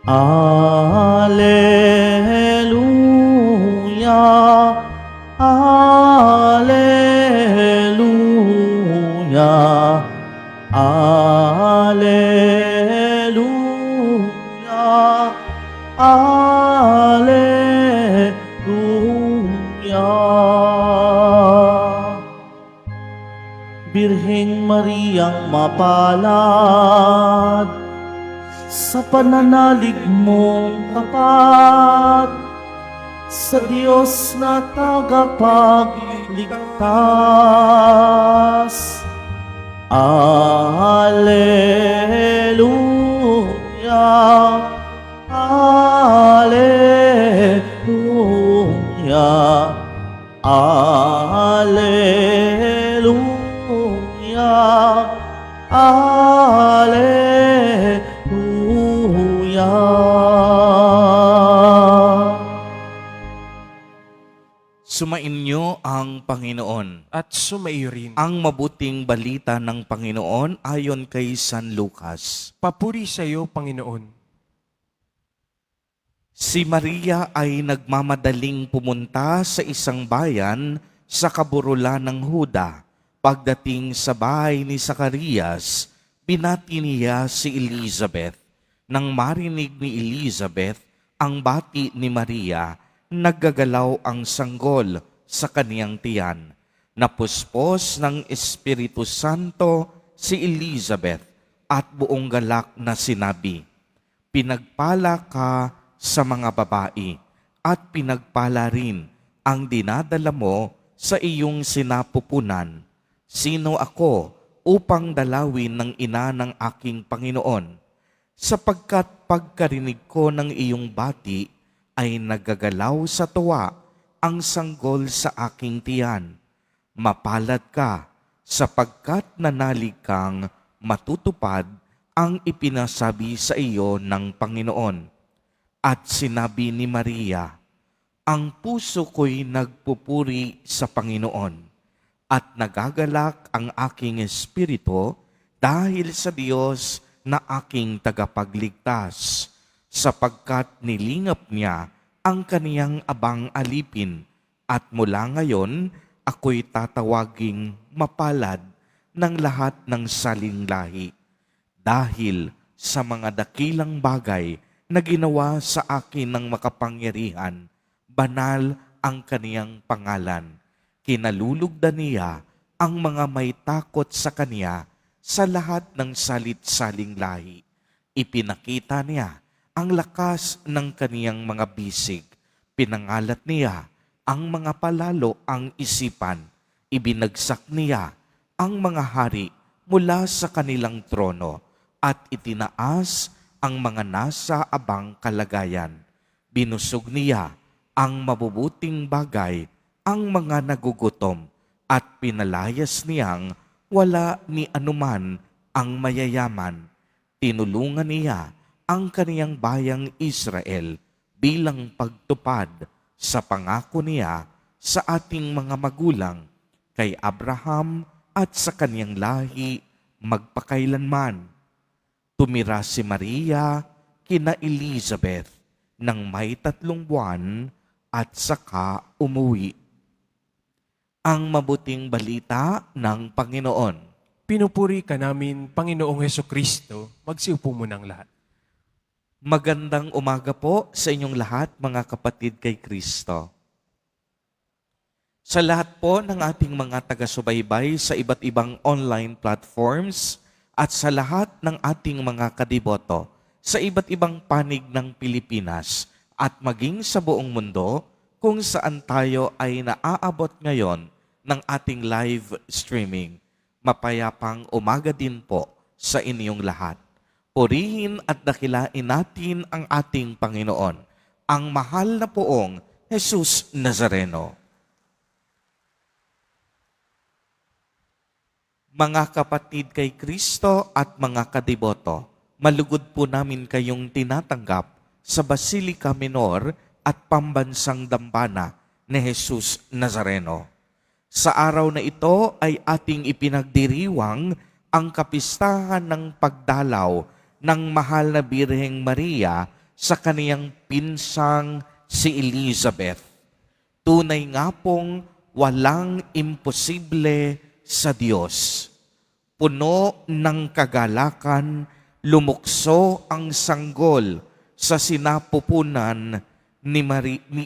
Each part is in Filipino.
Alleluia, Alleluia, Alleluia, Alleluia. Birheng Mariang mapalad, sa pananalig mong tapat, sa Diyos na tagapagligtas. Alleluia, Alleluia, Alleluia, Alleluia. Sumainyo ang Panginoon. At sumaiyo rin. Ang mabuting balita ng Panginoon ayon kay San Lucas. Papuri sa iyo, Panginoon. Si Maria ay nagmamadaling pumunta sa isang bayan sa kaburulan ng Huda. Pagdating sa bahay ni Zacarias, binati niya si Elizabeth. Nang marinig ni Elizabeth ang bati ni Maria, naggagalaw ang sanggol sa kaniyang tiyan. Napuspos ng Espiritu Santo si Elizabeth at buong galak na sinabi, "Pinagpala ka sa mga babae at pinagpala rin ang dinadala mo sa iyong sinapupunan. Sino ako upang dalawin ng ina ng aking Panginoon? Sapagkat pagkarinig ko ng iyong bati ay naggagalaw sa tuwa ang sanggol sa aking tiyan. Mapalad ka sapagkat nanalig kang matutupad ang ipinasabi sa iyo ng Panginoon." At sinabi ni Maria, "Ang puso ko'y nagpupuri sa Panginoon at nagagalak ang aking espiritu dahil sa Diyos na aking tagapagligtas, sapagkat nilingap niya ang kaniyang abang alipin, at mula ngayon ako'y tatawaging mapalad ng lahat ng salinglahi, dahil sa mga dakilang bagay na ginawa sa akin ng makapangyarihan, banal ang kaniyang pangalan. Kinalulugdan niya ang mga may takot sa kaniya sa lahat ng salit-saling lahi. Ipinakita niya ang lakas ng kaniyang mga bisig. Pinangalat niya ang mga palalo ang isipan. Ibinagsak niya ang mga hari mula sa kanilang trono at itinaas ang mga nasa abang kalagayan. Binusog niya ang mabubuting bagay, ang mga nagugutom, at pinalayas niyang wala ni anuman ang mayayaman. Tinulungan niya ang kaniyang bayang Israel bilang pagtupad sa pangako niya sa ating mga magulang, kay Abraham at sa kaniyang lahi magpakailanman. Tumira si Maria kina Elizabeth nang may 3 buwan at saka umuwi. Ang mabuting balita ng Panginoon. Pinupuri ka namin, Panginoong Hesukristo. Magsiupo mo ng lahat. Magandang umaga po sa inyong lahat, mga kapatid kay Kristo. Sa lahat po ng ating mga taga-subaybay sa iba't ibang online platforms at sa lahat ng ating mga kadiboto sa iba't ibang panig ng Pilipinas at maging sa buong mundo kung saan tayo ay naaabot ngayon ng ating live streaming. Mapayapang umaga din po sa inyong lahat. Purihin at dakilain natin ang ating Panginoon, ang mahal na poong Jesus Nazareno. Mga kapatid kay Kristo at mga kadiboto, malugod po namin kayong tinatanggap sa Basilica Minor at Pambansang Dambana ni Jesus Nazareno. Sa araw na ito ay ating ipinagdiriwang ang kapistahan ng pagdalaw ng Mahal na Birheng Maria sa kaniyang pinsang si Elizabeth. Tunay nga pong walang imposible sa Diyos. Puno ng kagalakan, lumukso ang sanggol sa sinapupunan ni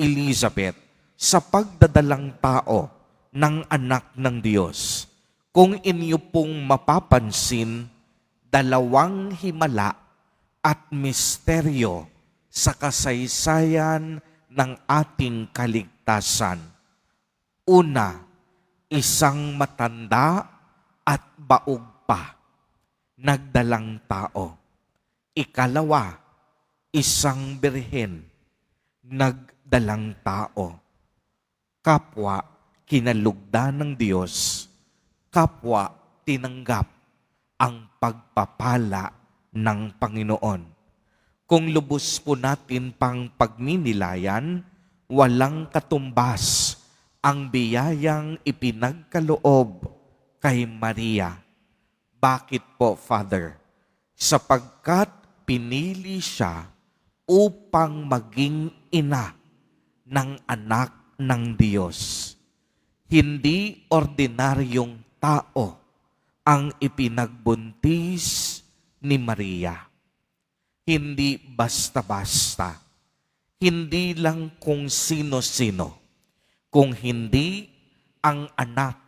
Elizabeth sa pagdadalang tao ng anak ng Diyos. Kung inyo pong mapapansin, dalawang himala at misteryo sa kasaysayan ng ating kaligtasan. Una, isang matanda at baog pa, nagdalang tao. Ikalawa, isang birhen, nagdalang tao. Kapwa kinalugdan ng Diyos, kapwa tinanggap ang pagpapala ng Panginoon. Kung lubos po natin pang pagninilayan, walang katumbas ang biyayang ipinagkaloob kay Maria. Bakit po, Father? Sapagkat pinili siya upang maging ina ng anak ng Diyos. Hindi ordinaryong tao ang ipinagbuntis ni Maria. Hindi basta-basta. Hindi lang kung sino-sino. Kung hindi ang anak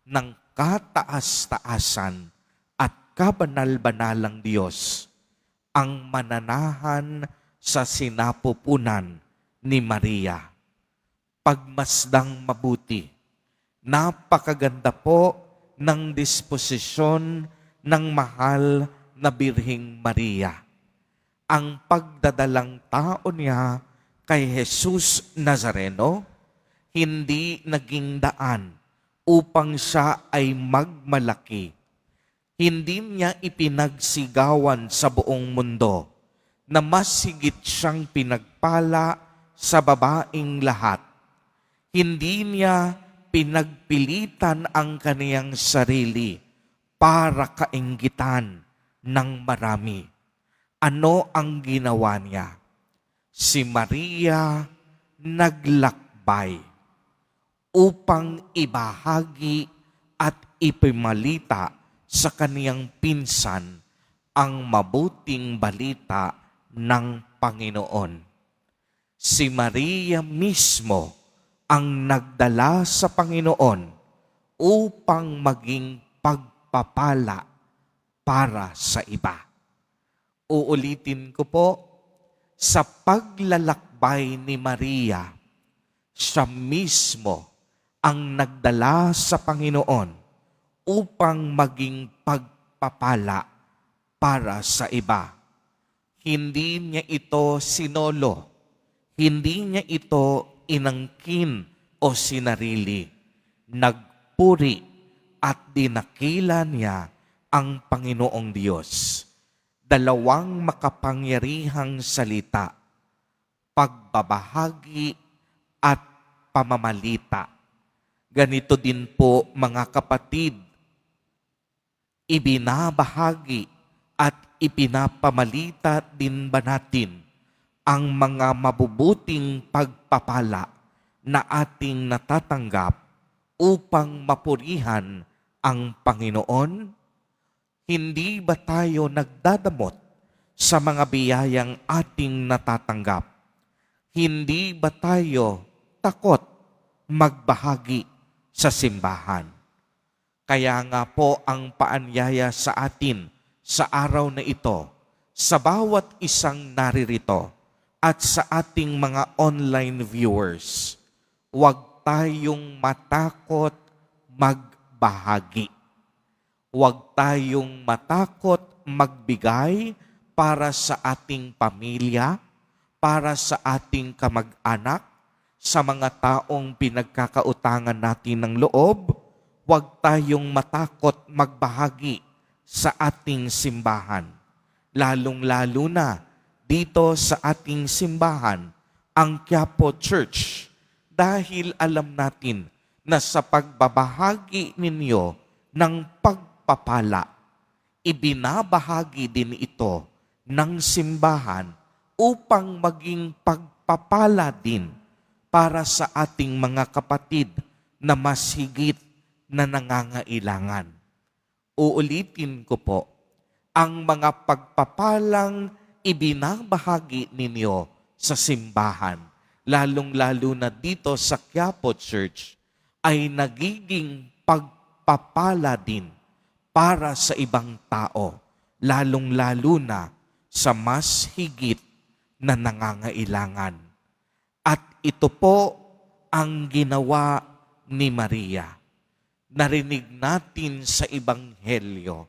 ng kataas-taasan at kabanal-banalang Diyos ang mananahan sa sinapupunan ni Maria. Pagmasdang mabuti, napakaganda po ng disposisyon ng mahal na Birheng Maria. Ang pagdadalang tao niya kay Jesus Nazareno, hindi naging daan upang siya ay magmalaki. Hindi niya ipinagsigawan sa buong mundo na mas higit siyang pinagpala sa babaeng lahat. Hindi niya pinagpilitan ang kaniyang sarili para kainggitan ng marami. Ano ang ginawa niya? Si Maria naglakbay upang ibahagi at ipimalita sa kaniyang pinsan ang mabuting balita ng Panginoon. Si Maria mismo ang nagdala sa Panginoon upang maging pagpapala para sa iba. Uulitin ko po, sa paglalakbay ni Maria, siya mismo ang nagdala sa Panginoon upang maging pagpapala para sa iba. Hindi niya ito sinolo, hindi niya ito inangkin o sinarili. Nagpuri at dinakila niya ang Panginoong Diyos. Dalawang makapangyarihang salita, pagbabahagi at pamamalita. Ganito din po, mga kapatid, ibinabahagi at ipinapamalita din ba natin ang mga mabubuting pagpapala na ating natatanggap upang mapurihan ang Panginoon? Hindi ba tayo nagdadamot sa mga biyayang ating natatanggap? Hindi ba tayo takot magbahagi sa simbahan? Kaya nga po ang paanyaya sa atin sa araw na ito, sa bawat isang naririto at sa ating mga online viewers, huwag tayong matakot magbahagi. Huwag tayong matakot magbigay para sa ating pamilya, para sa ating kamag-anak, sa mga taong pinagkakautangan natin ng loob. Huwag tayong matakot magbahagi sa ating simbahan. Lalong-lalo na dito sa ating simbahan, ang Quiapo Church, dahil alam natin na sa pagbabahagi ninyo ng pagpapala, ibinabahagi din ito ng simbahan upang maging pagpapala din para sa ating mga kapatid na mas higit na nangangailangan. Uulitin ko po, ang mga pagpapalang ibinabahagi ninyo sa simbahan, lalong-lalo na dito sa Quiapo Church, ay nagiging pagpapala din para sa ibang tao, lalong-lalo na sa mas higit na nangangailangan. At ito po ang ginawa ni Maria. Narinig natin sa Ebanghelyo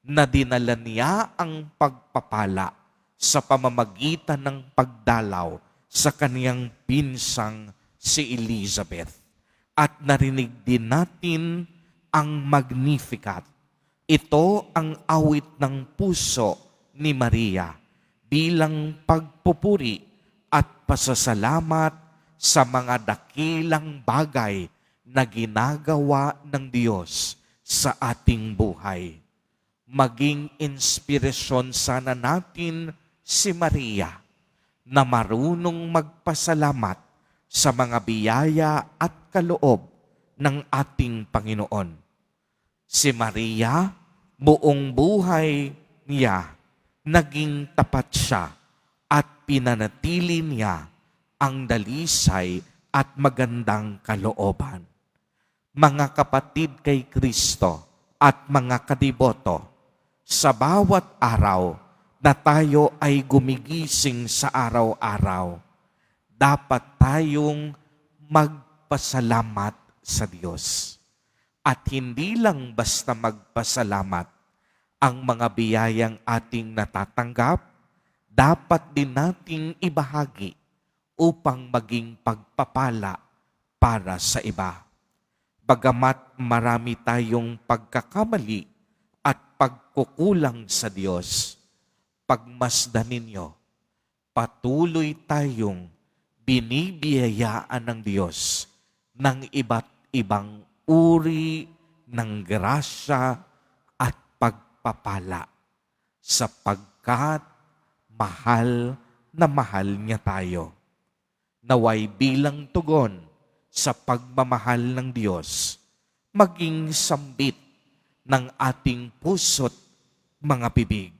na dinala niya ang pagpapala sa pamamagitan ng pagdalaw sa kaniyang pinsang si Elizabeth. At narinig din natin ang Magnificat. Ito ang awit ng puso ni Maria bilang pagpupuri at pasasalamat sa mga dakilang bagay na ginagawa ng Diyos sa ating buhay. Maging inspirasyon sana natin si Maria na marunong magpasalamat sa mga biyaya at kaloob ng ating Panginoon. Si Maria, buong buhay niya, naging tapat siya at pinanatili niya ang dalisay at magandang kalooban. Mga kapatid kay Kristo at mga kadiboto, sa bawat araw na tayo ay gumigising sa araw-araw, dapat tayong magpasalamat sa Diyos. At hindi lang basta magpasalamat ang mga biyayang ating natatanggap, dapat din nating ibahagi upang maging pagpapala para sa iba. Bagamat marami tayong pagkakamali at pagkukulang sa Diyos, pagmasdan ninyo, patuloy tayong binibiyayaan ng Diyos ng iba't ibang uri ng grasya at pagpapala sapagkat mahal na mahal niya tayo. Naway bilang tugon sa pagmamahal ng Diyos, maging sambit ng ating puso't mga bibig.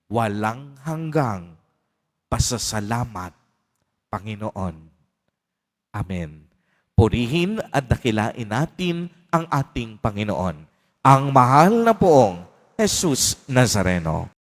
Walang hanggang pasasalamat, Panginoon. Amen. Purihin at dakilain natin ang ating Panginoon, ang mahal na poong Jesus Nazareno.